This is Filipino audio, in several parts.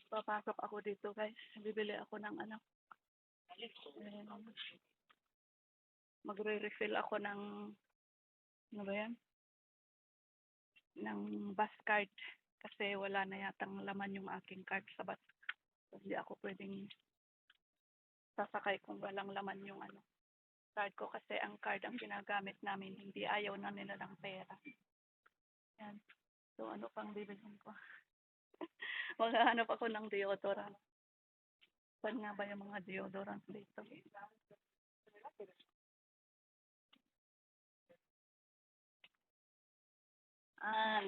Papasok ako dito guys. Bibili ako ng ano. Magre-refill ako ng, ano ba yan? Ng bus card. Kasi wala na yatang laman yung aking card sa bus. So, hindi ako pwedeng sasakay kung walang laman yung ano, card ko. Kasi ang card ang ginagamit namin. Hindi ayaw na nila ng pera. Yan. So ano pang bibilhin ko? Maghahanap ako ng deodorant. Saan nga ba yung mga deodorant dito?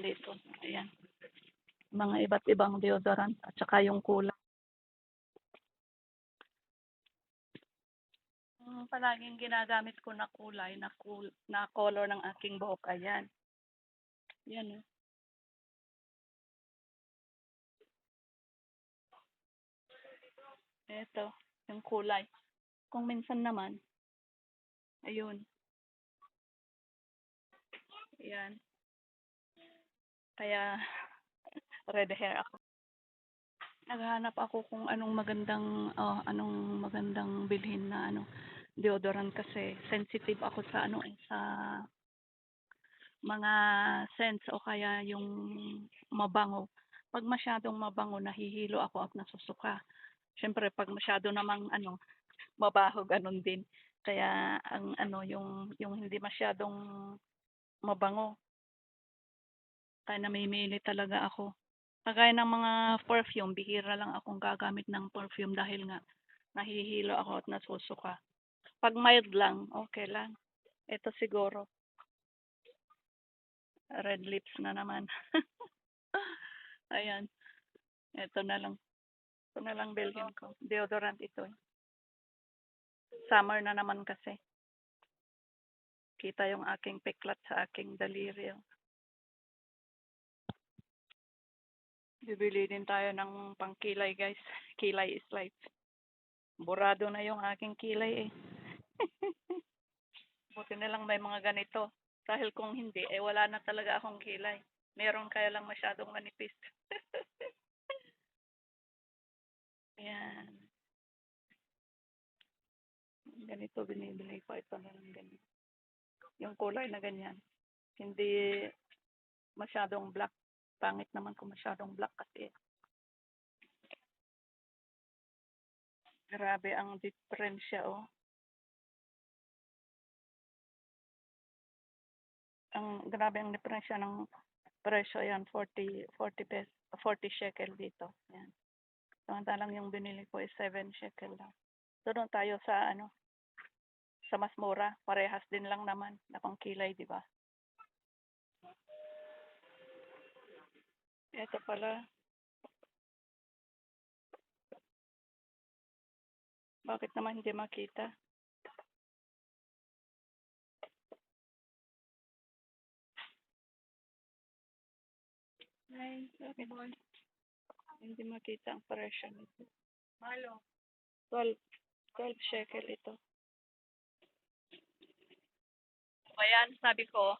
Dito. Ayan. Mga iba't ibang deodorant at saka yung kulay. Palaging ginagamit ko na kulay na color ng aking buhok. Ayan. Yan. Ito, yung kulay. Kung minsan naman, ayun. Ayan. Kaya, red hair ako. Naghahanap ako kung anong magandang bilhin na ano, deodorant kasi sensitive ako sa ano sa mga scents o kaya yung mabango. Pag masyadong mabango, nahihilo ako at nasusuka. Siyempre, pag masyado namang ano, mabaho, ganun din. Kaya ang ano, yung hindi masyadong mabango, kaya namimili talaga ako. Kagaya ng mga perfume, bihira lang akong gagamit ng perfume dahil nga nahihilo ako at nasusuka. Pag mild lang, okay lang. Ito siguro, red lips na naman. Ayan, ito na lang. Ito na lang bilhin ko. Deodorant ito. Summer na naman kasi. Kita yung aking peklat sa aking daliri. Bibili din tayo ng pangkilay guys. Kilay is life. Burado na yung aking kilay eh. Buti na lang may mga ganito. Dahil kung hindi, wala na talaga akong kilay. Meron kaya lang masyadong manipis. Yan. Ganito binibili ko. Ito na lang ganyan. Yung kulay na ganyan. Hindi masyadong black. Pangit naman kung masyadong black kasi. Grabe ang diferensya oh. Grabe ang diferensya ng presyo yan, 40 pesos, 40 shekel dito. Yan. Samantalang yung binili ko is 7 shekel lang. So doon tayo sa ano, sa mas mura, parehas din lang naman na pangkilay, di ba? Ito pala, bakit naman hindi makita? Ay, bakit hindi makita ang presyo nito? Malo. 12 shekel ito. Ayan, sabi ko,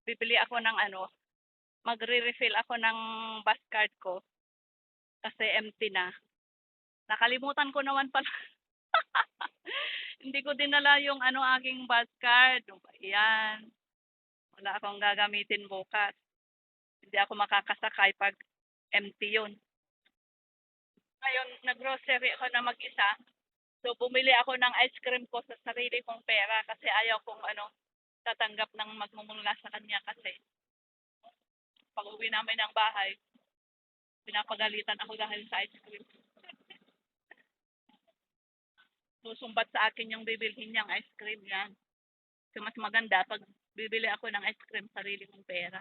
bibili ako ng ano, magre-refill ako ng bus card ko kasi empty na. Nakalimutan ko naman pala. Hindi ko dinala yung ano aking bus card. Ayan. Wala akong gagamitin bukas. Hindi ako makakasakay pag empty yun. Ngayon, nag-grocery ako na mag-isa. So, bumili ako ng ice cream ko sa sarili kong pera kasi ayaw kong ano, tatanggap ng magmumula sa kanya kasi pag uwi namin ng bahay, pinapagalitan ako dahil sa ice cream. Susumbat sa akin yung bibilhin niyang ice cream yan. So, mas maganda pag bibili ako ng ice cream sarili kong pera.